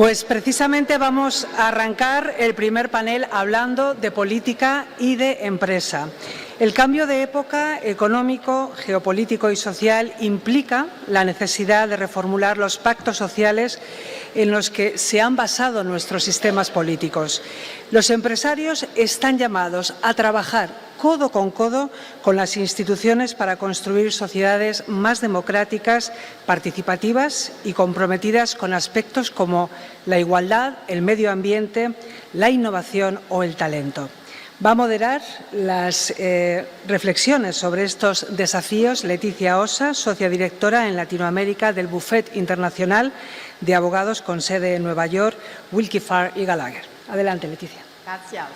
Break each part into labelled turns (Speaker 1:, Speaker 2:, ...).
Speaker 1: Pues precisamente vamos a arrancar el primer panel hablando de política y de empresa. El cambio de época económico, geopolítico y social implica la necesidad de reformular los pactos sociales en los que se han basado nuestros sistemas políticos. Los empresarios están llamados a trabajar codo con las instituciones para construir sociedades más democráticas, participativas y comprometidas con aspectos como la igualdad, el medio ambiente, la innovación o el talento. Va a moderar las reflexiones sobre estos desafíos Leticia Osa, socia directora en Latinoamérica del Bufet Internacional de Abogados con sede en Nueva York, Willkie Farr y Gallagher. Adelante, Leticia.
Speaker 2: Gracias.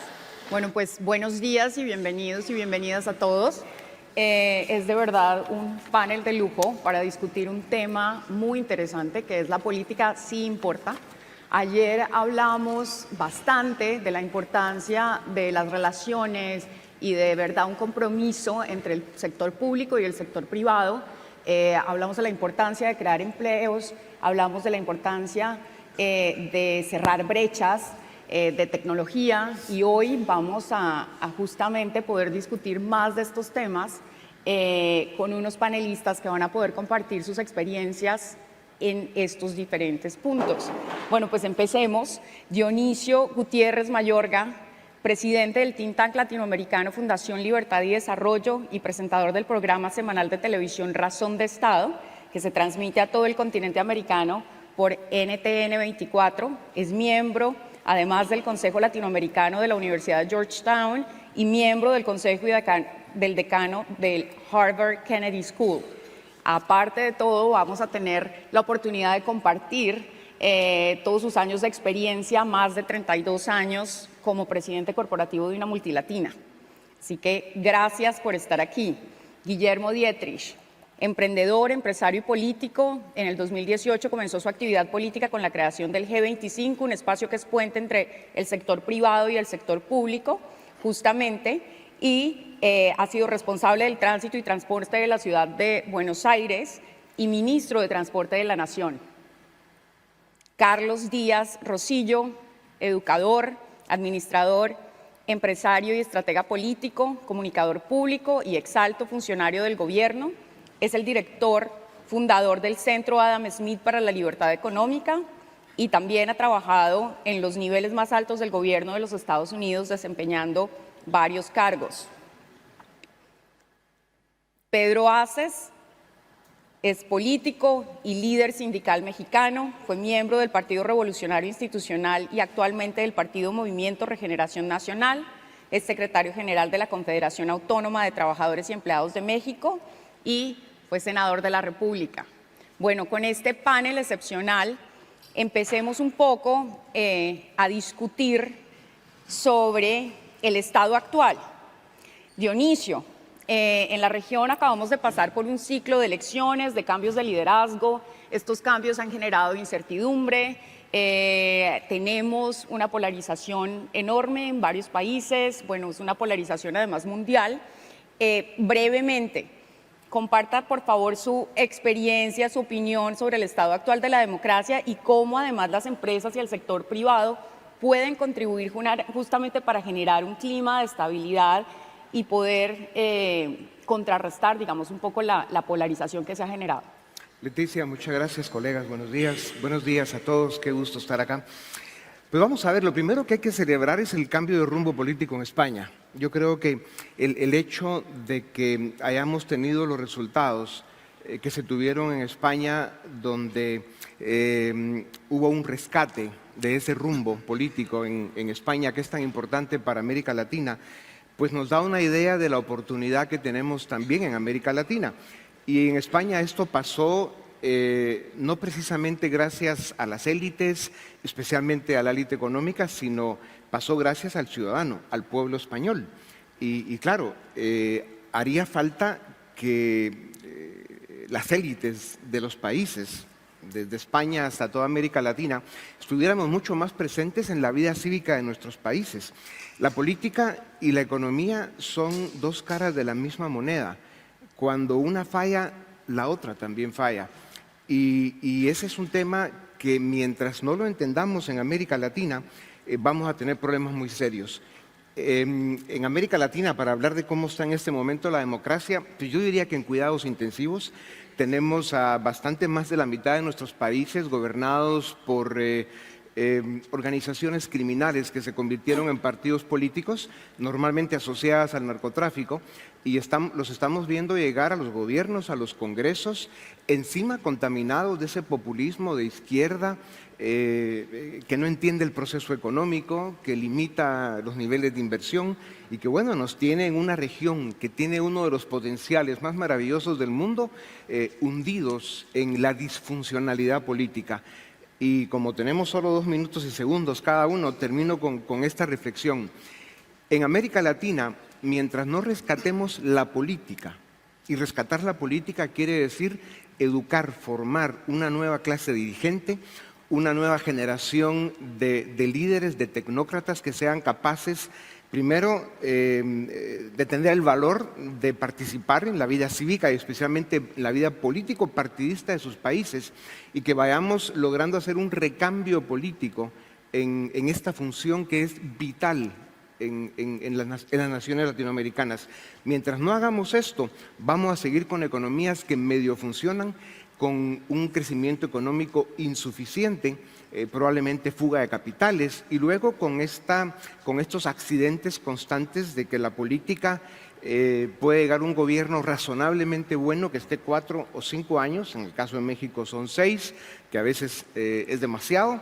Speaker 2: Bueno, pues buenos días y bienvenidas a todos. Es de verdad un panel de lujo para discutir un tema muy interesante que es la política sí importa. Ayer hablamos bastante de la importancia de las relaciones y de verdad un compromiso entre el sector público y el sector privado. Hablamos de la importancia de crear empleos, hablamos de la importancia de cerrar brechas de tecnología y hoy vamos a justamente poder discutir más de estos temas con unos panelistas que van a poder compartir sus experiencias en estos diferentes puntos. Bueno, pues empecemos. Dionisio Gutiérrez Mayorga, presidente del think tank latinoamericano Fundación Libertad y Desarrollo y presentador del programa semanal de televisión Razón de Estado, que se transmite a todo el continente americano por NTN 24, es miembro además del Consejo Latinoamericano de la Universidad de Georgetown y miembro del Consejo del Decano del Harvard Kennedy School. Aparte de todo, vamos a tener la oportunidad de compartir todos sus años de experiencia, más de 32 años como presidente corporativo de una multilatina. Así que gracias por estar aquí. Guillermo Dietrich, emprendedor, empresario y político. En el 2018 comenzó su actividad política con la creación del G25, un espacio que es puente entre el sector privado y el sector público, justamente, y ha sido responsable del tránsito y transporte de la ciudad de Buenos Aires y ministro de Transporte de la Nación. Carlos Díaz Rosillo, educador, administrador, empresario y estratega político, comunicador público y exalto funcionario del gobierno. Es el director fundador del Centro Adam Smith para la Libertad Económica y también ha trabajado en los niveles más altos del gobierno de los Estados Unidos desempeñando varios cargos. Pedro Aces es político y líder sindical mexicano, fue miembro del Partido Revolucionario Institucional y actualmente del Partido Movimiento Regeneración Nacional, es secretario general de la Confederación Autónoma de Trabajadores y Empleados de México y fue senador de la República. Bueno, con este panel excepcional empecemos un poco a discutir sobre el estado actual. Dionisio, en la región acabamos de pasar por un ciclo de elecciones, de cambios de liderazgo. Estos cambios han generado incertidumbre, tenemos una polarización enorme en varios países, bueno, es una polarización además mundial. Brevemente, comparta por favor su experiencia, su opinión sobre el estado actual de la democracia y cómo además las empresas y el sector privado pueden contribuir justamente para generar un clima de estabilidad y poder contrarrestar, digamos, un poco la polarización que se ha generado.
Speaker 3: Leticia, muchas gracias, colegas. Buenos días a todos. Qué gusto estar acá. Pues vamos a ver, lo primero que hay que celebrar es el cambio de rumbo político en España. Yo creo que el hecho de que hayamos tenido los resultados que se tuvieron en España, donde hubo un rescate de ese rumbo político en España, que es tan importante para América Latina, pues nos da una idea de la oportunidad que tenemos también en América Latina. Y en España esto pasó no precisamente gracias a las élites, especialmente a la élite económica, sino pasó gracias al ciudadano, al pueblo español. Y claro, haría falta que las élites de los países, desde España hasta toda América Latina, estuviéramos mucho más presentes en la vida cívica de nuestros países. La política y la economía son dos caras de la misma moneda. Cuando una falla, la otra también falla. Y ese es un tema que mientras no lo entendamos en América Latina, vamos a tener problemas muy serios. En América Latina, para hablar de cómo está en este momento la democracia, pues yo diría que en cuidados intensivos tenemos a bastante más de la mitad de nuestros países gobernados por organizaciones criminales que se convirtieron en partidos políticos, normalmente asociadas al narcotráfico, y los estamos viendo llegar a los gobiernos, a los congresos, encima contaminados de ese populismo de izquierda que no entiende el proceso económico, que limita los niveles de inversión y que, bueno, nos tiene en una región que tiene uno de los potenciales más maravillosos del mundo, hundidos en la disfuncionalidad política. Y como tenemos solo 2 minutos y segundos cada uno, termino con esta reflexión. En América Latina, mientras no rescatemos la política, y rescatar la política quiere decir educar, formar una nueva clase dirigente, una nueva generación de líderes, de tecnócratas que sean capaces, primero, de tener el valor de participar en la vida cívica y especialmente en la vida político-partidista de sus países, y que vayamos logrando hacer un recambio político en esta función que es vital en las naciones latinoamericanas. Mientras no hagamos esto, vamos a seguir con economías que medio funcionan, con un crecimiento económico insuficiente, probablemente fuga de capitales, y luego con estos accidentes constantes de que la política puede llegar a un gobierno razonablemente bueno que esté 4 o 5 años, en el caso de México son 6, que a veces es demasiado,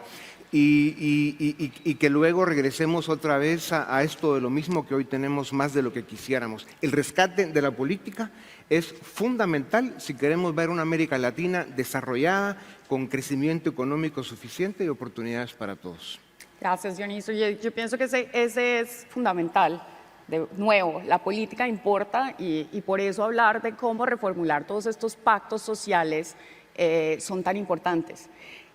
Speaker 3: y que luego regresemos otra vez a esto de lo mismo, que hoy tenemos más de lo que quisiéramos. El rescate de la política es fundamental si queremos ver una América Latina desarrollada, con crecimiento económico suficiente y oportunidades para todos.
Speaker 2: Gracias, Dionisio. Yo pienso que ese es fundamental. De nuevo, la política importa y por eso hablar de cómo reformular todos estos pactos sociales son tan importantes.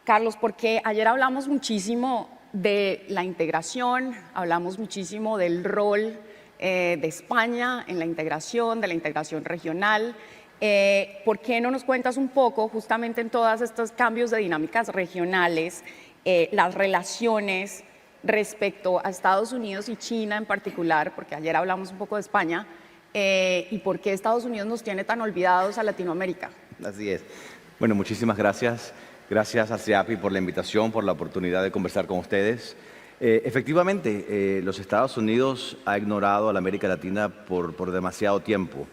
Speaker 2: Carlos, porque ayer hablamos muchísimo de la integración, hablamos muchísimo del rol de España en la integración, de la integración regional. ¿Por qué no nos cuentas un poco, justamente en todos estos cambios de dinámicas regionales, las relaciones respecto a Estados Unidos y China en particular, porque ayer hablamos un poco de España, y por qué Estados Unidos nos tiene tan olvidados a Latinoamérica?
Speaker 4: Así es. Bueno, muchísimas gracias. Gracias a CEAPI por la invitación, por la oportunidad de conversar con ustedes. Efectivamente, los Estados Unidos ha ignorado a la América Latina por demasiado tiempo.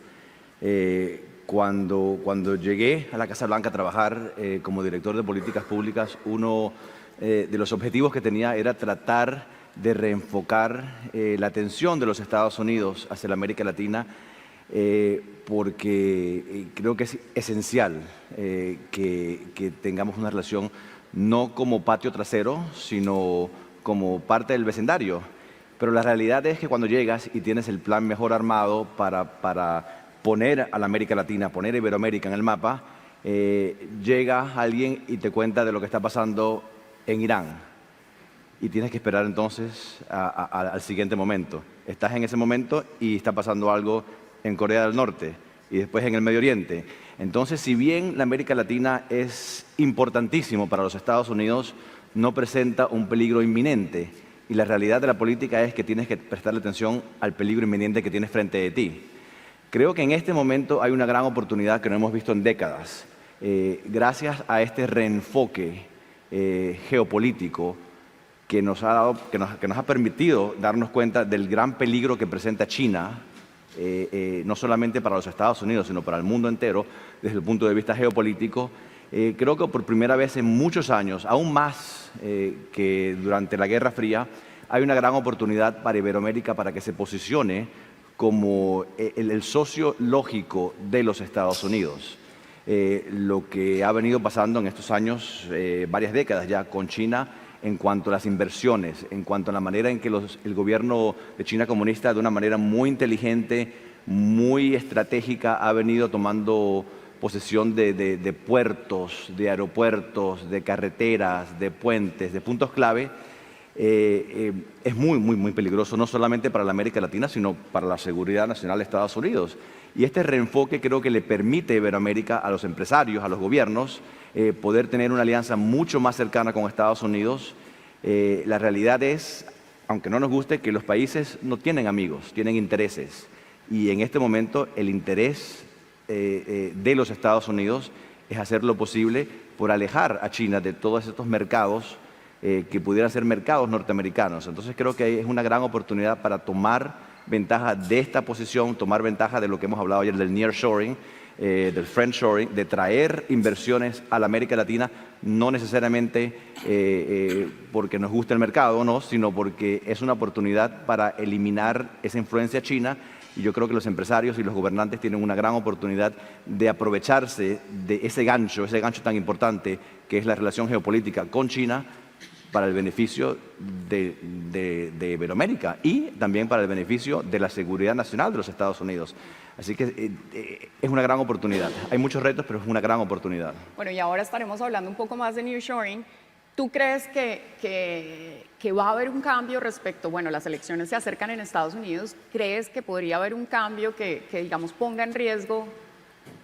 Speaker 4: Cuando llegué a la Casa Blanca a trabajar como director de políticas públicas, uno de los objetivos que tenía era tratar de reenfocar la atención de los Estados Unidos hacia la América Latina, porque creo que es esencial que tengamos una relación no como patio trasero, sino como parte del vecindario. Pero la realidad es que cuando llegas y tienes el plan mejor armado para poner a la América Latina, poner a Iberoamérica en el mapa, llega alguien y te cuenta de lo que está pasando en Irán. Y tienes que esperar entonces al siguiente momento. Estás en ese momento y está pasando algo en Corea del Norte y después en el Medio Oriente. Entonces, si bien la América Latina es importantísimo para los Estados Unidos, no presenta un peligro inminente. Y la realidad de la política es que tienes que prestarle atención al peligro inminente que tienes frente de ti. Creo que en este momento hay una gran oportunidad que no hemos visto en décadas. Gracias a este reenfoque geopolítico que nos ha permitido darnos cuenta del gran peligro que presenta China, no solamente para los Estados Unidos, sino para el mundo entero, desde el punto de vista geopolítico. Creo que por primera vez en muchos años, aún más que durante la Guerra Fría, hay una gran oportunidad para Iberoamérica para que se posicione como el socio lógico de los Estados Unidos. Lo que ha venido pasando en estos años, varias décadas ya, con China, en cuanto a las inversiones, en cuanto a la manera en que el gobierno de China comunista, de una manera muy inteligente, muy estratégica, ha venido tomando posesión de puertos, de aeropuertos, de carreteras, de puentes, de puntos clave, es muy, muy, muy peligroso, no solamente para la América Latina, sino para la seguridad nacional de Estados Unidos. Y este reenfoque creo que le permite a Iberoamérica, a los empresarios, a los gobiernos, poder tener una alianza mucho más cercana con Estados Unidos. La realidad es, aunque no nos guste, que los países no tienen amigos, tienen intereses. Y en este momento el interés de los Estados Unidos es hacer lo posible por alejar a China de todos estos mercados que pudieran ser mercados norteamericanos. Entonces creo que es una gran oportunidad para tomar ventaja de esta posición, tomar ventaja de lo que hemos hablado ayer del nearshoring, del friendshoring, de traer inversiones a la América Latina, no necesariamente porque nos guste el mercado o no, sino porque es una oportunidad para eliminar esa influencia china. Y yo creo que los empresarios y los gobernantes tienen una gran oportunidad de aprovecharse de ese gancho tan importante que es la relación geopolítica con China para el beneficio de Iberoamérica y también para el beneficio de la seguridad nacional de los Estados Unidos. Así que es una gran oportunidad. Hay muchos retos, pero es una gran oportunidad.
Speaker 2: Bueno, y ahora estaremos hablando un poco más de nearshoring. ¿Tú crees que va a haber un cambio respecto, bueno, las elecciones se acercan en Estados Unidos, ¿crees que podría haber un cambio que digamos, ponga en riesgo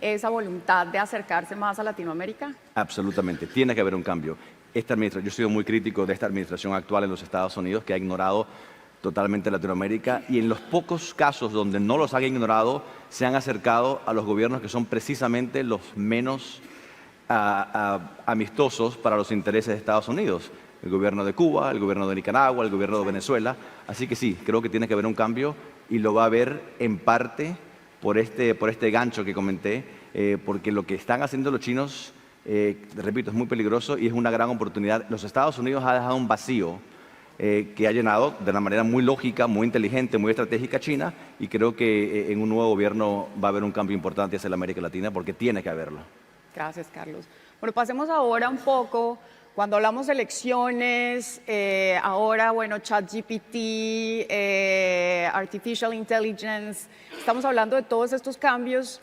Speaker 2: esa voluntad de acercarse más a Latinoamérica?
Speaker 4: Absolutamente, tiene que haber un cambio. Yo he sido muy crítico de esta administración actual en los Estados Unidos, que ha ignorado totalmente Latinoamérica, y en los pocos casos donde no los han ignorado, se han acercado a los gobiernos que son precisamente los menos amistosos para los intereses de Estados Unidos. El gobierno de Cuba, el gobierno de Nicaragua, el gobierno de Venezuela. Así que sí, creo que tiene que haber un cambio y lo va a haber en parte por este gancho que comenté, porque lo que están haciendo los chinos, repito, es muy peligroso y es una gran oportunidad. Los Estados Unidos ha dejado un vacío que ha llenado de una manera muy lógica, muy inteligente, muy estratégica China, y creo que en un nuevo gobierno va a haber un cambio importante hacia la América Latina porque tiene que haberlo.
Speaker 2: Gracias, Carlos. Bueno, pasemos ahora un poco, cuando hablamos de elecciones, ahora, bueno, ChatGPT, Artificial Intelligence, estamos hablando de todos estos cambios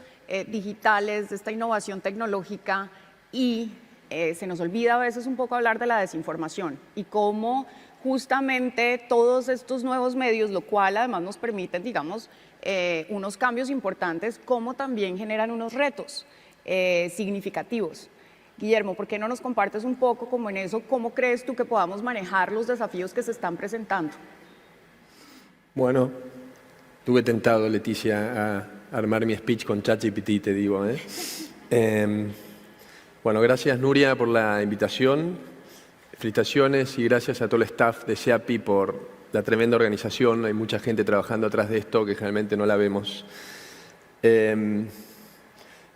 Speaker 2: digitales, de esta innovación tecnológica y se nos olvida a veces un poco hablar de la desinformación y cómo justamente todos estos nuevos medios, lo cual además nos permiten, digamos, unos cambios importantes, como también generan unos retos significativos. Guillermo, ¿por qué no nos compartes un poco como en eso, cómo crees tú que podamos manejar los desafíos que se están presentando?
Speaker 5: Bueno, estuve tentado, Leticia, a armar mi speech con ChatGPT, te digo. Bueno, gracias Nuria por la invitación, felicitaciones y gracias a todo el staff de SEAPI por la tremenda organización. Hay mucha gente trabajando atrás de esto que generalmente no la vemos.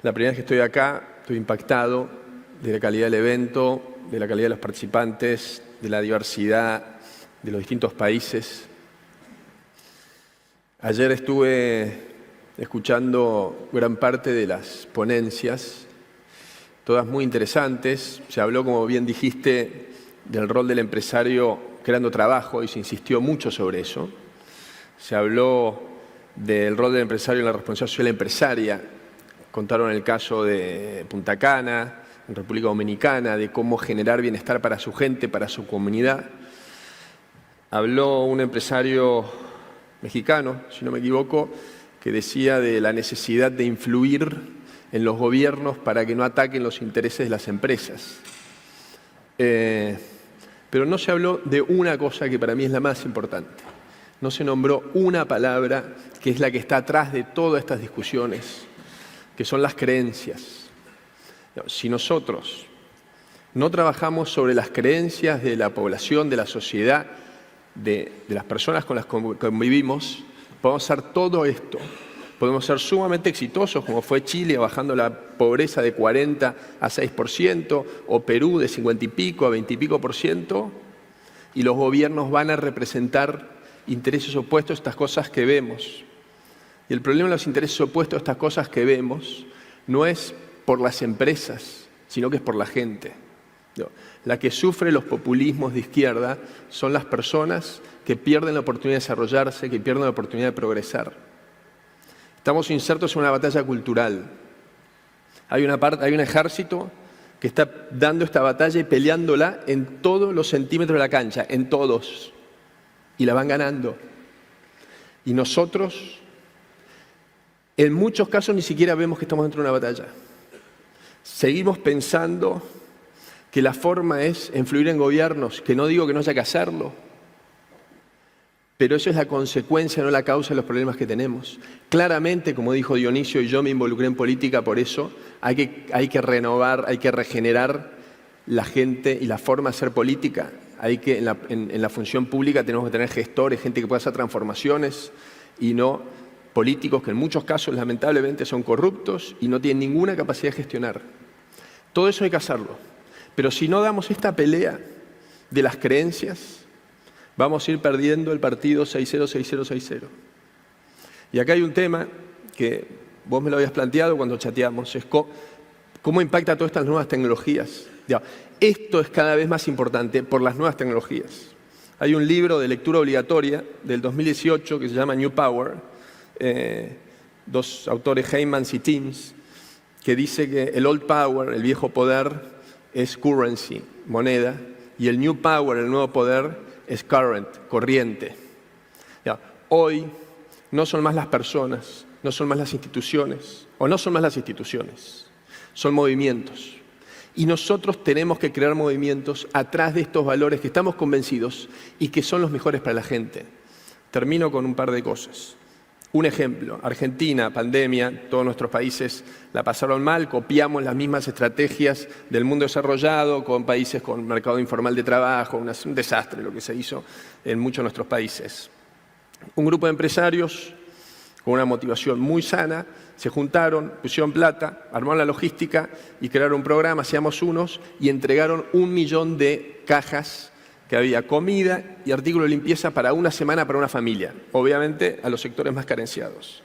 Speaker 5: La primera vez que estoy acá, estoy impactado de la calidad del evento, de la calidad de los participantes, de la diversidad de los distintos países. Ayer estuve escuchando gran parte de las ponencias, todas muy interesantes. Se habló, como bien dijiste, del rol del empresario creando trabajo y se insistió mucho sobre eso. Se habló del rol del empresario en la responsabilidad social empresaria. Contaron el caso de Punta Cana, en República Dominicana, de cómo generar bienestar para su gente, para su comunidad. Habló un empresario mexicano, si no me equivoco, que decía de la necesidad de influir en los gobiernos para que no ataquen los intereses de las empresas. Pero no se habló de una cosa que para mí es la más importante. No se nombró una palabra que es la que está atrás de todas estas discusiones, que son las creencias. Si nosotros no trabajamos sobre las creencias de la población, de la sociedad, de las personas con las que convivimos, podemos hacer todo esto. Podemos ser sumamente exitosos, como fue Chile, bajando la pobreza de 40 a 6%, o Perú de 50 y pico a 20 y pico %, y los gobiernos van a representar intereses opuestos a estas cosas que vemos. Y el problema de los intereses opuestos a estas cosas que vemos no es por las empresas, sino que es por la gente. La que sufre los populismos de izquierda son las personas que pierden la oportunidad de desarrollarse, que pierden la oportunidad de progresar. Estamos insertos en una batalla cultural. Hay un ejército que está dando esta batalla y peleándola en todos los centímetros de la cancha, en todos. Y la van ganando. Y nosotros, en muchos casos, ni siquiera vemos que estamos dentro de una batalla. Seguimos pensando que la forma es influir en gobiernos, que no digo que no haya que hacerlo, pero eso es la consecuencia, no la causa de los problemas que tenemos. Claramente, como dijo Dionisio, y yo me involucré en política por eso, hay que renovar, hay que regenerar la gente y la forma de hacer política. En la función pública tenemos que tener gestores, gente que pueda hacer transformaciones y no políticos que en muchos casos lamentablemente son corruptos y no tienen ninguna capacidad de gestionar. Todo eso hay que hacerlo. Pero si no damos esta pelea de las creencias, vamos a ir perdiendo el partido 6-0, 6-0, 6-0. Y acá hay un tema que vos me lo habías planteado cuando chateamos, es cómo impacta todas estas nuevas tecnologías. Esto es cada vez más importante por las nuevas tecnologías. Hay un libro de lectura obligatoria del 2018 que se llama New Power, dos autores, Heymans y Timms, que dice que el old power, el viejo poder, es currency, moneda, y el new power, el nuevo poder, es current, corriente. Hoy no son más las personas, no son más las instituciones, o no son más las instituciones, son movimientos. Y nosotros tenemos que crear movimientos atrás de estos valores que estamos convencidos y que son los mejores para la gente. Termino con un par de cosas. Un ejemplo, Argentina, pandemia, todos nuestros países la pasaron mal, copiamos las mismas estrategias del mundo desarrollado con países con mercado informal de trabajo, un desastre lo que se hizo en muchos de nuestros países. Un grupo de empresarios con una motivación muy sana se juntaron, pusieron plata, armaron la logística y crearon un programa, Seamos Unos, y entregaron 1 millón de cajas que había comida y artículos de limpieza para una semana para una familia, obviamente a los sectores más carenciados.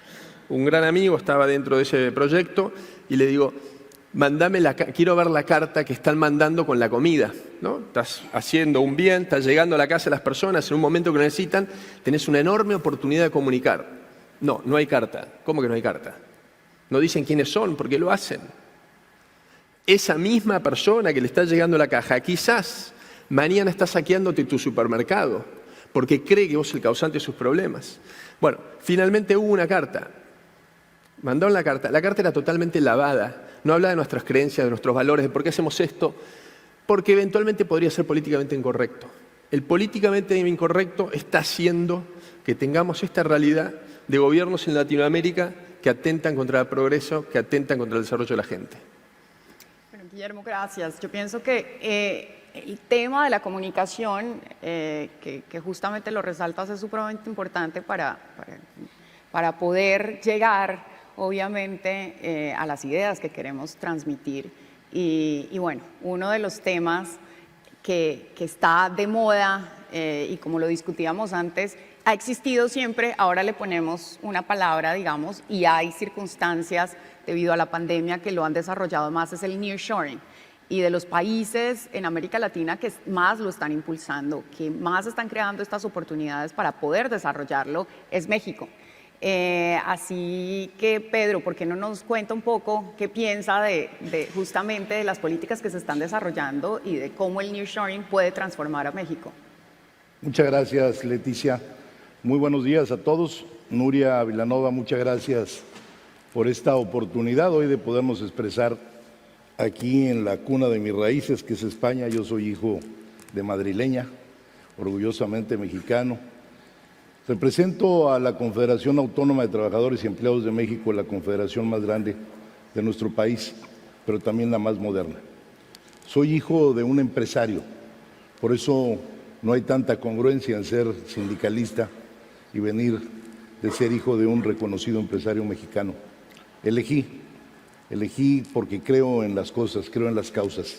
Speaker 5: Un gran amigo estaba dentro de ese proyecto y le digo, quiero ver la carta que están mandando con la comida, ¿no? Estás haciendo un bien, estás llegando a la casa de las personas en un momento que lo necesitan, tenés una enorme oportunidad de comunicar. No, no hay carta. ¿Cómo que no hay carta? No dicen quiénes son, ¿por qué lo hacen? Esa misma persona que le está llegando la caja, quizás mañana está saqueándote tu supermercado porque cree que vos sos el causante de sus problemas. Bueno, finalmente hubo una carta. Mandaron la carta. La carta era totalmente lavada. No habla de nuestras creencias, de nuestros valores, de por qué hacemos esto. Porque eventualmente podría ser políticamente incorrecto. El políticamente incorrecto está haciendo que tengamos esta realidad de gobiernos en Latinoamérica que atentan contra el progreso, que atentan contra el desarrollo de la gente.
Speaker 2: Bueno, Guillermo, gracias. Yo pienso que el tema de la comunicación, que justamente lo resaltas, es supremamente importante para poder llegar, obviamente, a las ideas que queremos transmitir. Y bueno, uno de los temas que está de moda, y como lo discutíamos antes, ha existido siempre, ahora le ponemos una palabra, digamos, y hay circunstancias debido a la pandemia que lo han desarrollado más, es el nearshoring. Y de los países en América Latina que más lo están impulsando, que más están creando estas oportunidades para poder desarrollarlo, es México. Así que, Pedro, ¿por qué no nos cuenta un poco qué piensa justamente de las políticas que se están desarrollando y de cómo el nearshoring puede transformar a México?
Speaker 6: Muchas gracias, Leticia. Muy buenos días a todos. Nuria Vilanova, muchas gracias por esta oportunidad hoy de podernos expresar aquí en la cuna de mis raíces, que es España. Yo soy hijo de madrileña, orgullosamente mexicano. Represento a la Confederación Autónoma de Trabajadores y Empleados de México, la confederación más grande de nuestro país, pero también la más moderna. Soy hijo de un empresario, por eso no hay tanta congruencia en ser sindicalista y venir de ser hijo de un reconocido empresario mexicano. Elegí porque creo en las cosas, creo en las causas,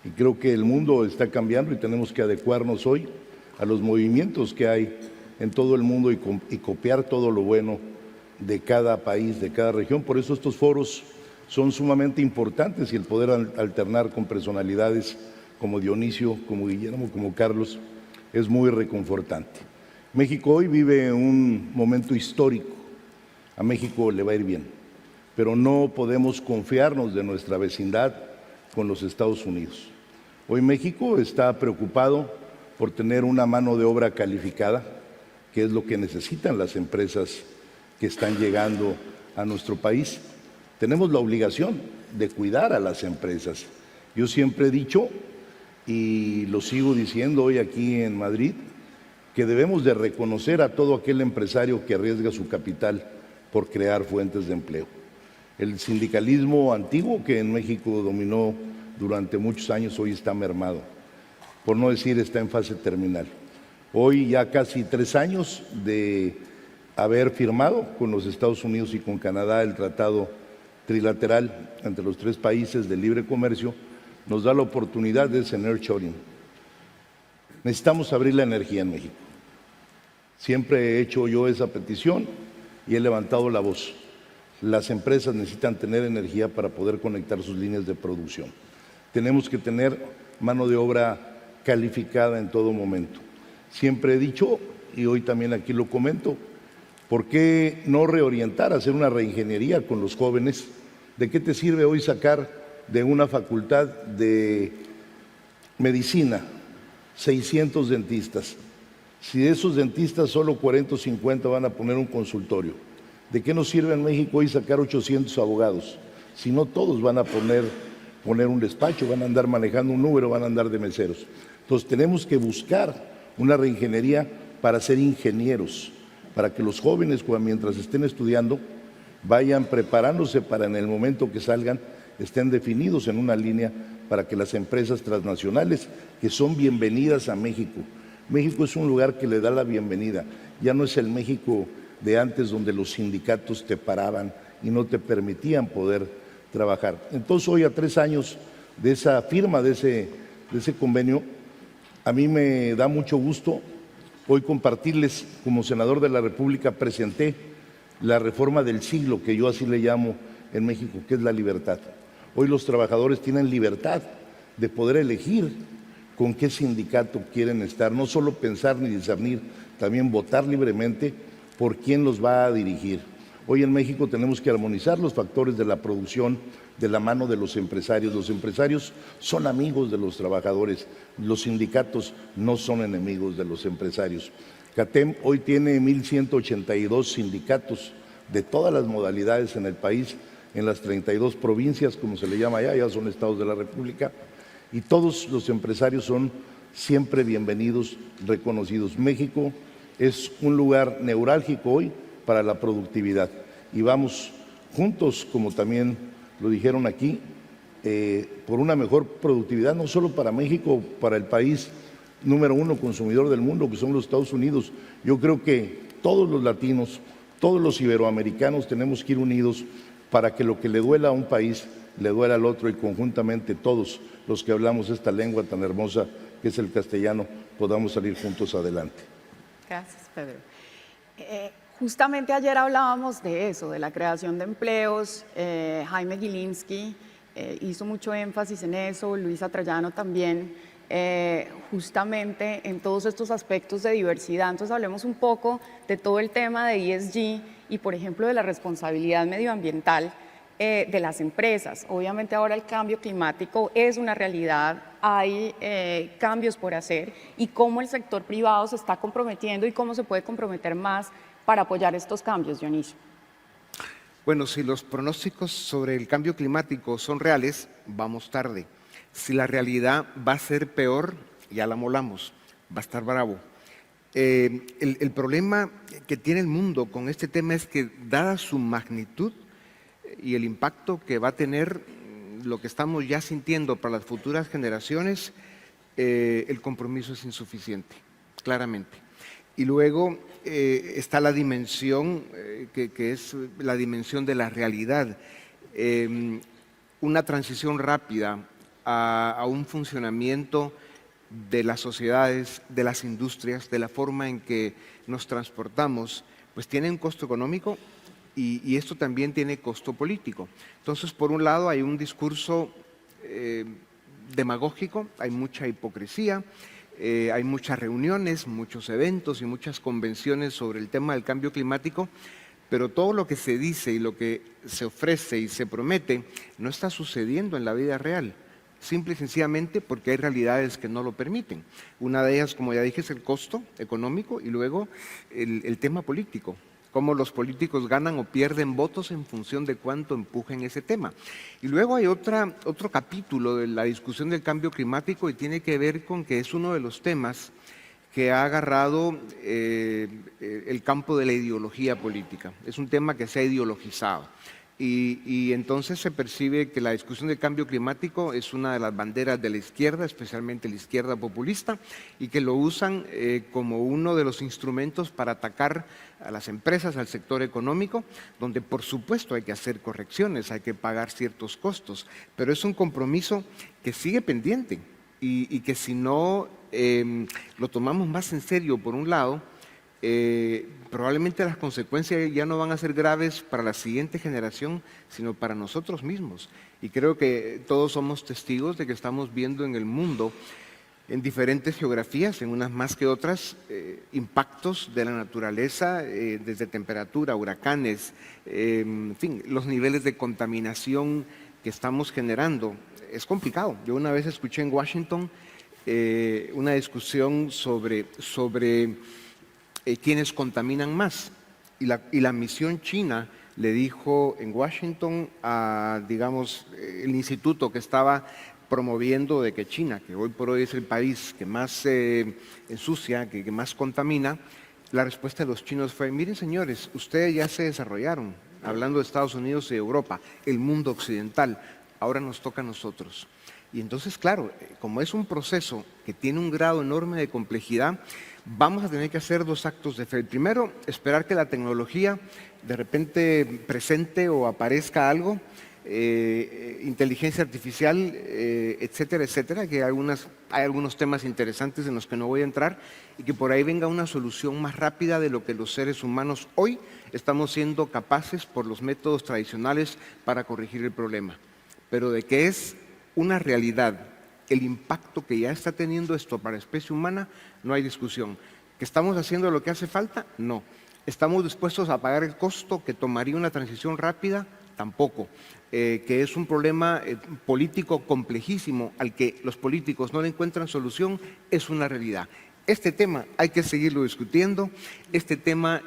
Speaker 6: y creo que el mundo está cambiando y tenemos que adecuarnos hoy a los movimientos que hay en todo el mundo y copiar todo lo bueno de cada país, de cada región. Por eso estos foros son sumamente importantes y el poder alternar con personalidades como Dionisio, como Guillermo, como Carlos, es muy reconfortante. México hoy vive un momento histórico. A México le va a ir bien, pero no podemos confiarnos de nuestra vecindad con los Estados Unidos. Hoy México está preocupado por tener una mano de obra calificada, que es lo que necesitan las empresas que están llegando a nuestro país. Tenemos la obligación de cuidar a las empresas. Yo siempre he dicho, y lo sigo diciendo hoy aquí en Madrid, que debemos de reconocer a todo aquel empresario que arriesga su capital por crear fuentes de empleo. El sindicalismo antiguo que en México dominó durante muchos años hoy está mermado, por no decir está en fase terminal. Hoy ya casi 3 años de haber firmado con los Estados Unidos y con Canadá el tratado trilateral entre los 3 países de libre comercio, nos da la oportunidad de ese nearshoring. Necesitamos abrir la energía en México. Siempre he hecho yo esa petición y he levantado la voz. Las empresas necesitan tener energía para poder conectar sus líneas de producción. Tenemos que tener mano de obra calificada en todo momento. Siempre he dicho, y hoy también aquí lo comento, ¿por qué no reorientar, hacer una reingeniería con los jóvenes? ¿De qué te sirve hoy sacar de una facultad de medicina 600 dentistas? Si de esos dentistas solo 40 o 50 van a poner un consultorio, ¿de qué nos sirve en México hoy sacar 800 abogados? Si no todos van a poner un despacho, van a andar manejando un número, van a andar de meseros. Entonces tenemos que buscar una reingeniería para ser ingenieros, para que los jóvenes, mientras estén estudiando, vayan preparándose para en el momento que salgan, estén definidos en una línea para que las empresas transnacionales, que son bienvenidas a México. México es un lugar que le da la bienvenida. Ya no es el México de antes donde los sindicatos te paraban y no te permitían poder trabajar. Entonces hoy, a 3 años de esa firma, de ese convenio, a mí me da mucho gusto hoy compartirles, como senador de la República, presenté la reforma del siglo, que yo así le llamo en México, que es la libertad. Hoy los trabajadores tienen libertad de poder elegir con qué sindicato quieren estar, no solo pensar ni discernir, también votar libremente por quién los va a dirigir. Hoy en México tenemos que armonizar los factores de la producción de la mano de los empresarios. Los empresarios son amigos de los trabajadores, los sindicatos no son enemigos de los empresarios. CATEM hoy tiene 1,182 sindicatos de todas las modalidades en el país, en las 32 provincias, como se le llama allá, ya son estados de la República, y todos los empresarios son siempre bienvenidos, reconocidos. México es un lugar neurálgico hoy para la productividad y vamos juntos, como también lo dijeron aquí, por una mejor productividad, no solo para México, para el país número 1 consumidor del mundo, que son los Estados Unidos. Yo creo que todos los latinos, todos los iberoamericanos tenemos que ir unidos para que lo que le duela a un país le duela al otro y conjuntamente todos los que hablamos esta lengua tan hermosa que es el castellano podamos salir juntos adelante.
Speaker 2: Gracias, Pedro. Justamente ayer hablábamos de eso, de la creación de empleos. Jaime Gilinski hizo mucho énfasis en eso, Luisa Trajano también, justamente en todos estos aspectos de diversidad. Entonces hablemos un poco de todo el tema de ESG y, por ejemplo, de la responsabilidad medioambiental de las empresas. Obviamente ahora el cambio climático es una realidad, hay cambios por hacer y cómo el sector privado se está comprometiendo y cómo se puede comprometer más para apoyar estos cambios, Dionisio.
Speaker 3: Bueno, si los pronósticos sobre el cambio climático son reales, vamos tarde. Si la realidad va a ser peor, ya la molamos, va a estar bravo. El problema que tiene el mundo con este tema es que, dada su magnitud y el impacto que va a tener lo que estamos ya sintiendo para las futuras generaciones, el compromiso es insuficiente, claramente. Y luego está la dimensión que es la dimensión de la realidad. Una transición rápida a un funcionamiento de las sociedades, de las industrias, de la forma en que nos transportamos, pues tiene un costo económico y esto también tiene costo político. Entonces, por un lado, hay un discurso demagógico, hay mucha hipocresía, hay muchas reuniones, muchos eventos y muchas convenciones sobre el tema del cambio climático, pero todo lo que se dice y lo que se ofrece y se promete no está sucediendo en la vida real. simple y sencillamente porque hay realidades que no lo permiten. Una de ellas, como ya dije, es el costo económico y luego el tema político. Cómo los políticos ganan o pierden votos en función de cuánto empujen ese tema. Y luego hay otro capítulo de la discusión del cambio climático y tiene que ver con que es uno de los temas que ha agarrado el campo de la ideología política. Es un tema que se ha ideologizado. Y entonces se percibe que la discusión del cambio climático es una de las banderas de la izquierda, especialmente la izquierda populista, y que lo usan como uno de los instrumentos para atacar a las empresas, al sector económico, donde por supuesto hay que hacer correcciones, hay que pagar ciertos costos, pero es un compromiso que sigue pendiente y que si no lo tomamos más en serio por un lado, probablemente las consecuencias ya no van a ser graves para la siguiente generación, sino para nosotros mismos. Y creo que todos somos testigos de que estamos viendo en el mundo, en diferentes geografías, en unas más que otras, impactos de la naturaleza, desde temperatura, huracanes, en fin, los niveles de contaminación que estamos generando. Es complicado. Yo una vez escuché en Washington una discusión sobre quienes contaminan más. Y la misión china le dijo en Washington a, digamos, el instituto que estaba promoviendo de que China, que hoy por hoy es el país que más ensucia, que más contamina, la respuesta de los chinos fue: miren señores, ustedes ya se desarrollaron, hablando de Estados Unidos y Europa, el mundo occidental, ahora nos toca a nosotros. Y entonces, claro, como es un proceso que tiene un grado enorme de complejidad, vamos a tener que hacer dos actos de fe. El primero, esperar que la tecnología de repente presente o aparezca algo, inteligencia artificial, etcétera, etcétera, que hay algunos temas interesantes en los que no voy a entrar, y que por ahí venga una solución más rápida de lo que los seres humanos hoy estamos siendo capaces por los métodos tradicionales para corregir el problema. Pero de que es una realidad el impacto que ya está teniendo esto para la especie humana, no hay discusión. ¿Que estamos haciendo lo que hace falta? No. ¿Estamos dispuestos a pagar el costo que tomaría una transición rápida? Tampoco. Que es un problema político complejísimo al que los políticos no le encuentran solución, es una realidad. Este tema hay que seguirlo discutiendo. Este tema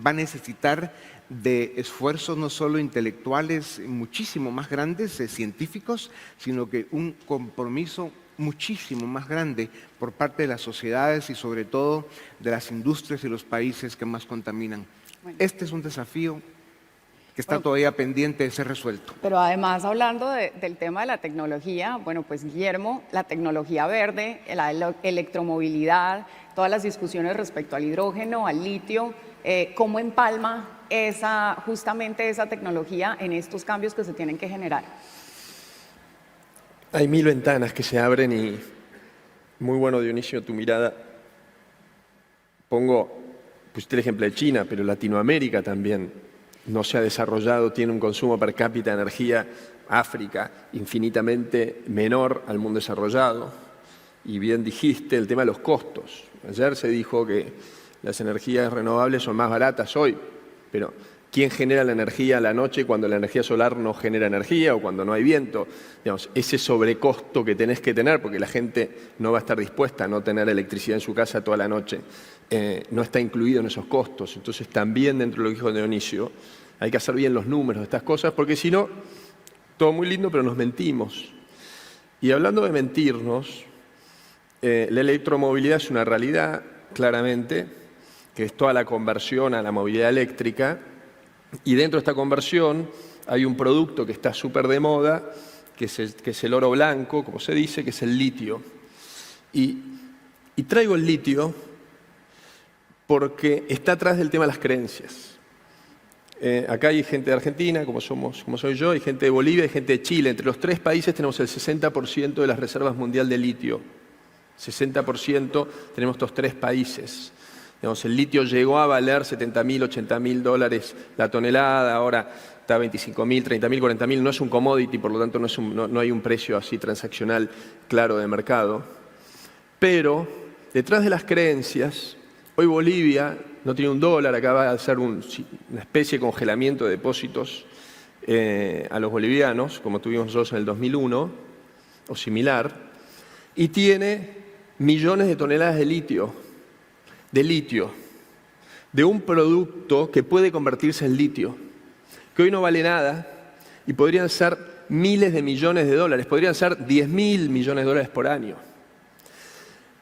Speaker 3: va a necesitar de esfuerzos no solo intelectuales muchísimo más grandes, científicos, sino que un compromiso muchísimo más grande por parte de las sociedades y sobre todo de las industrias y los países que más contaminan. Bueno. Este es un desafío que está todavía pendiente de ser resuelto.
Speaker 2: Pero además, hablando del tema de la tecnología, bueno, pues Guillermo, la tecnología verde, la electromovilidad, todas las discusiones respecto al hidrógeno, al litio, ¿cómo empalma justamente esa tecnología en estos cambios que se tienen que generar?
Speaker 5: Hay 1000 ventanas que se abren y muy bueno, Dionisio, tu mirada. Pusiste el ejemplo de China, pero Latinoamérica también no se ha desarrollado, tiene un consumo per cápita de energía, África, infinitamente menor al mundo desarrollado. Y bien dijiste el tema de los costos. Ayer se dijo que las energías renovables son más baratas hoy, pero ¿quién genera la energía a la noche cuando la energía solar no genera energía o cuando no hay viento? Digamos, ese sobrecosto que tenés que tener, porque la gente no va a estar dispuesta a no tener electricidad en su casa toda la noche, no está incluido en esos costos. Entonces también dentro de lo que dijo Dionisio, hay que hacer bien los números de estas cosas, porque si no, todo muy lindo, pero nos mentimos. Y hablando de mentirnos, la electromovilidad es una realidad, claramente, que es toda la conversión a la movilidad eléctrica, y dentro de esta conversión hay un producto que está súper de moda, que es el oro blanco, como se dice, que es el litio. Y traigo el litio porque está atrás del tema de las creencias. Acá hay gente de Argentina, como soy yo, hay gente de Bolivia, hay gente de Chile. Entre los tres países tenemos el 60% de las reservas mundial de litio. 60% tenemos estos tres países. Digamos, el litio llegó a valer $70.000, $80.000 la tonelada, ahora está a $25.000, $30.000, $40.000. No es un commodity, por lo tanto no hay un precio así transaccional claro de mercado. Pero detrás de las creencias, hoy Bolivia no tiene $1, acaba de hacer una especie de congelamiento de depósitos a los bolivianos, como tuvimos nosotros en el 2001, o similar, y tiene millones de toneladas de litio, de un producto que puede convertirse en litio, que hoy no vale nada y podrían ser miles de millones de dólares, podrían ser 10.000 millones de dólares por año.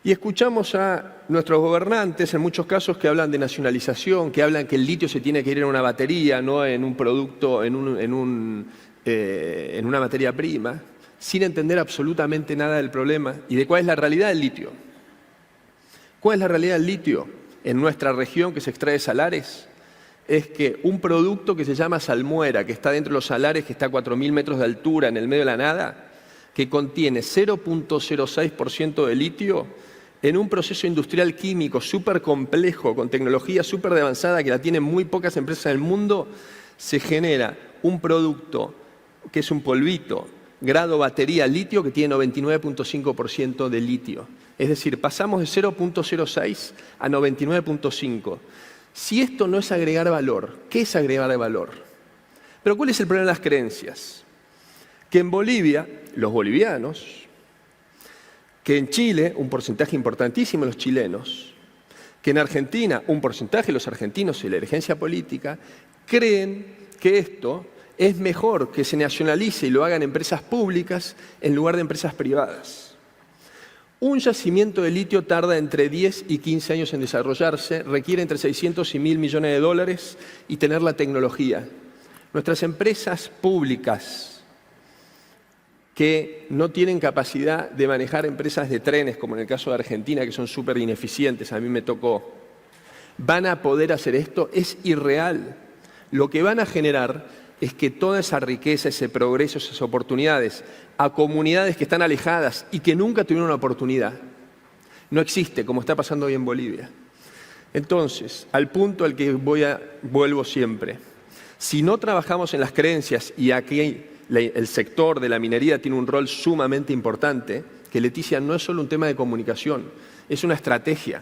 Speaker 5: Y escuchamos a nuestros gobernantes en muchos casos que hablan de nacionalización, que hablan que el litio se tiene que ir en una batería, no en un producto, en una materia prima, sin entender absolutamente nada del problema y de cuál es la realidad del litio. ¿Cuál es la realidad del litio en nuestra región que se extrae de salares? Es que un producto que se llama salmuera, que está dentro de los salares, que está a 4.000 metros de altura en el medio de la nada, que contiene 0.06% de litio, en un proceso industrial químico súper complejo, con tecnología súper avanzada que la tienen muy pocas empresas del mundo, se genera un producto que es un polvito, grado batería litio, que tiene 99.5% de litio. Es decir, pasamos de 0.06 a 99.5. Si esto no es agregar valor, ¿qué es agregar valor? Pero ¿cuál es el problema de las creencias? Que en Bolivia, los bolivianos, que en Chile, un porcentaje importantísimo de los chilenos, que en Argentina, un porcentaje de los argentinos y la dirigencia política, creen que esto es mejor que se nacionalice y lo hagan empresas públicas en lugar de empresas privadas. Un yacimiento de litio tarda entre 10 y 15 años en desarrollarse, requiere entre 600 y 1.000 millones de dólares y tener la tecnología. Nuestras empresas públicas que no tienen capacidad de manejar empresas de trenes, como en el caso de Argentina, que son súper ineficientes, a mí me tocó, van a poder hacer esto, es irreal. Lo que van a generar es que toda esa riqueza, ese progreso, esas oportunidades a comunidades que están alejadas y que nunca tuvieron una oportunidad, no existe, como está pasando hoy en Bolivia. Entonces, al punto al que vuelvo siempre, si no trabajamos en las creencias, y aquí el sector de la minería tiene un rol sumamente importante, que Leticia no es solo un tema de comunicación, es una estrategia.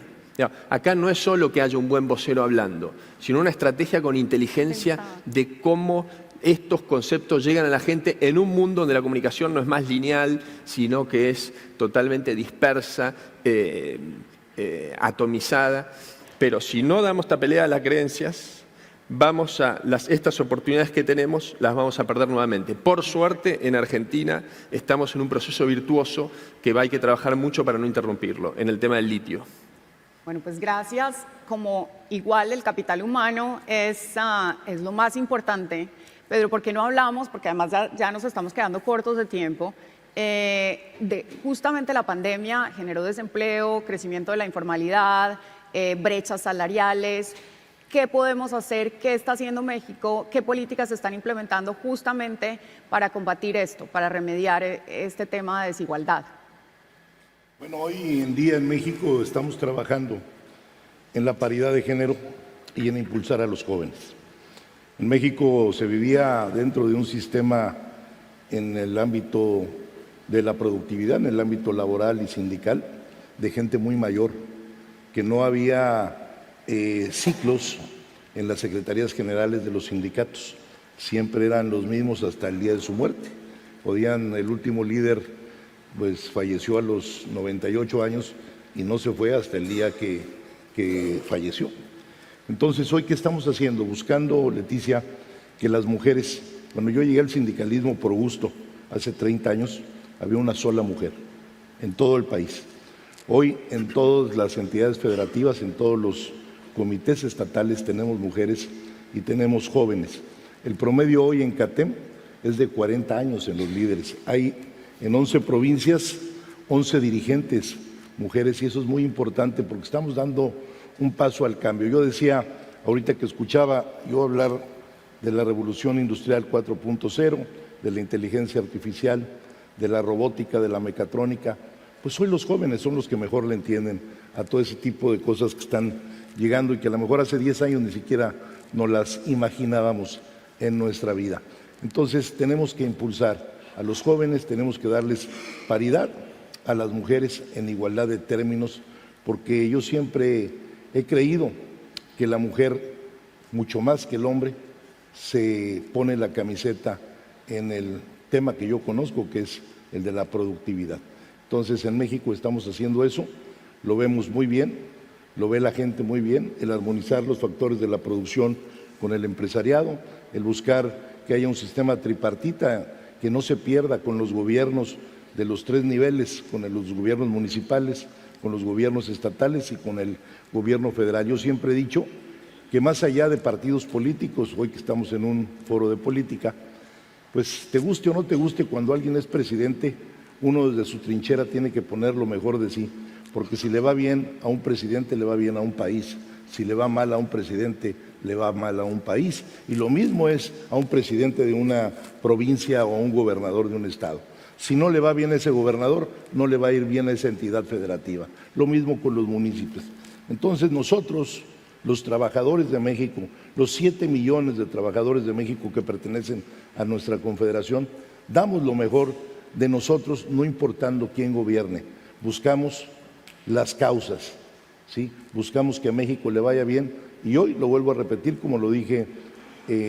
Speaker 5: Acá no es solo que haya un buen vocero hablando, sino una estrategia con inteligencia de cómo estos conceptos llegan a la gente en un mundo donde la comunicación no es más lineal, sino que es totalmente dispersa, atomizada. Pero si no damos esta pelea a las creencias, estas oportunidades que tenemos las vamos a perder nuevamente. Por suerte, en Argentina estamos en un proceso virtuoso que hay que trabajar mucho para no interrumpirlo, en el tema del litio.
Speaker 2: Bueno, pues gracias. Como igual el capital humano es lo más importante, Pedro, ¿por qué no hablamos? Porque además ya nos estamos quedando cortos de tiempo. Justamente la pandemia generó desempleo, crecimiento de la informalidad, brechas salariales. ¿Qué podemos hacer? ¿Qué está haciendo México? ¿Qué políticas se están implementando justamente para combatir esto, para remediar este tema de desigualdad?
Speaker 6: Bueno, hoy en día en México estamos trabajando en la paridad de género y en impulsar a los jóvenes. En México se vivía dentro de un sistema en el ámbito de la productividad, en el ámbito laboral y sindical, de gente muy mayor, que no había ciclos en las secretarías generales de los sindicatos. Siempre eran los mismos hasta el día de su muerte. El último líder pues falleció a los 98 años y no se fue hasta el día que falleció. Entonces, ¿hoy qué estamos haciendo? Buscando, Leticia, que las mujeres, cuando yo llegué al sindicalismo por gusto, hace 30 años, había una sola mujer en todo el país. Hoy, en todas las entidades federativas, en todos los comités estatales, tenemos mujeres y tenemos jóvenes. El promedio hoy en CATEM es de 40 años en los líderes. Hay en 11 provincias, 11 dirigentes mujeres, y eso es muy importante porque estamos dando un paso al cambio. Yo decía, ahorita que escuchaba yo hablar de la revolución industrial 4.0, de la inteligencia artificial, de la robótica, de la mecatrónica, pues hoy los jóvenes son los que mejor le entienden a todo ese tipo de cosas que están llegando y que a lo mejor hace 10 años ni siquiera nos las imaginábamos en nuestra vida. Entonces tenemos que impulsar a los jóvenes, tenemos que darles paridad a las mujeres en igualdad de términos, porque yo siempre he creído que la mujer, mucho más que el hombre, se pone la camiseta en el tema que yo conozco, que es el de la productividad. Entonces, en México estamos haciendo eso, lo vemos muy bien, lo ve la gente muy bien, el armonizar los factores de la producción con el empresariado, el buscar que haya un sistema tripartita que no se pierda con los gobiernos de los 3 niveles, con los gobiernos municipales, con los gobiernos estatales y con el gobierno federal. Yo siempre he dicho que más allá de partidos políticos, hoy que estamos en un foro de política, pues te guste o no te guste, cuando alguien es presidente, uno desde su trinchera tiene que poner lo mejor de sí, porque si le va bien a un presidente, le va bien a un país. Si le va mal a un presidente, le va mal a un país. Y lo mismo es a un presidente de una provincia o a un gobernador de un estado. Si no le va bien a ese gobernador, no le va a ir bien a esa entidad federativa. Lo mismo con los municipios. Entonces nosotros, los trabajadores de México, los 7 millones de trabajadores de México que pertenecen a nuestra confederación, damos lo mejor de nosotros, no importando quién gobierne. Buscamos las causas, ¿sí? Buscamos que a México le vaya bien, y hoy lo vuelvo a repetir como lo dije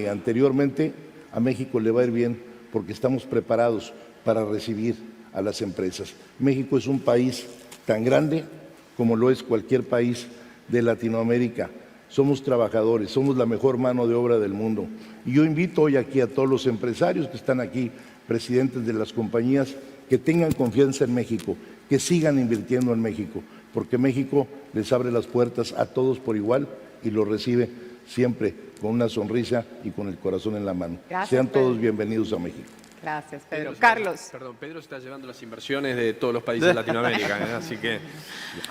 Speaker 6: anteriormente, a México le va a ir bien porque estamos preparados para recibir a las empresas. México es un país tan grande como lo es cualquier país de Latinoamérica. Somos trabajadores, somos la mejor mano de obra del mundo. Y yo invito hoy aquí a todos los empresarios que están aquí, presidentes de las compañías, que tengan confianza en México, que sigan invirtiendo en México, porque México les abre las puertas a todos por igual y los recibe siempre con una sonrisa y con el corazón en la mano.
Speaker 2: Gracias,
Speaker 6: Sean todos
Speaker 2: Pedro.
Speaker 6: bienvenidos a México.
Speaker 2: Gracias, Pedro.
Speaker 5: se
Speaker 2: Carlos.
Speaker 5: está- Perdón, Pedro se está llevando las inversiones de todos los países de Latinoamérica, ¿eh? Así que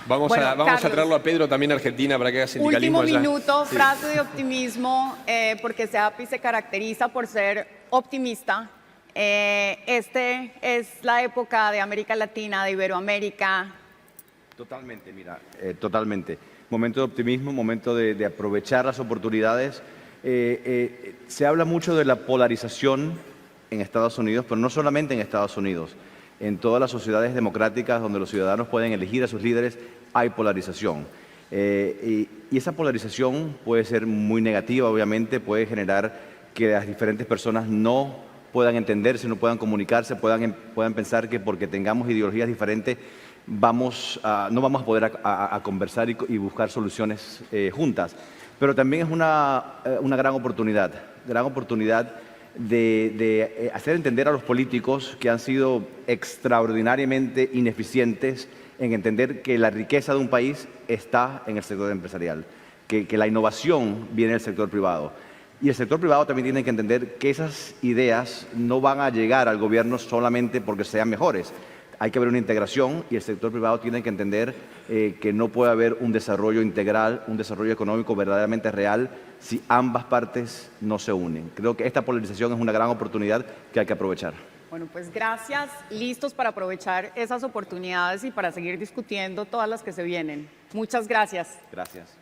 Speaker 5: vamos,
Speaker 2: Bueno,
Speaker 5: a
Speaker 2: Carlos,
Speaker 5: traerlo a Pedro también a Argentina para que haga sindicalismo
Speaker 2: Último
Speaker 5: allá.
Speaker 2: minuto,
Speaker 5: Sí.
Speaker 2: frase de optimismo, porque SEAPI se caracteriza por ser optimista. Este es la época de América Latina, de Iberoamérica.
Speaker 4: Totalmente, mira, totalmente. Momento de optimismo, momento de aprovechar las oportunidades. Se habla mucho de la polarización en Estados Unidos, pero no solamente en Estados Unidos. En todas las sociedades democráticas donde los ciudadanos pueden elegir a sus líderes, hay polarización. Y esa polarización puede ser muy negativa, obviamente, puede generar que las diferentes personas no puedan entenderse, no puedan comunicarse, puedan pensar que porque tengamos ideologías diferentes no vamos a poder a conversar y buscar soluciones juntas. Pero también es una gran oportunidad de hacer entender a los políticos que han sido extraordinariamente ineficientes en entender que la riqueza de un país está en el sector empresarial, que la innovación viene del sector privado. Y el sector privado también tiene que entender que esas ideas no van a llegar al gobierno solamente porque sean mejores. Hay que haber una integración y el sector privado tiene que entender que no puede haber un desarrollo integral, un desarrollo económico verdaderamente real si ambas partes no se unen. Creo que esta polarización es una gran oportunidad que hay que aprovechar.
Speaker 2: Bueno, pues gracias, listos para aprovechar esas oportunidades y para seguir discutiendo todas las que se vienen. Muchas gracias.
Speaker 4: Gracias.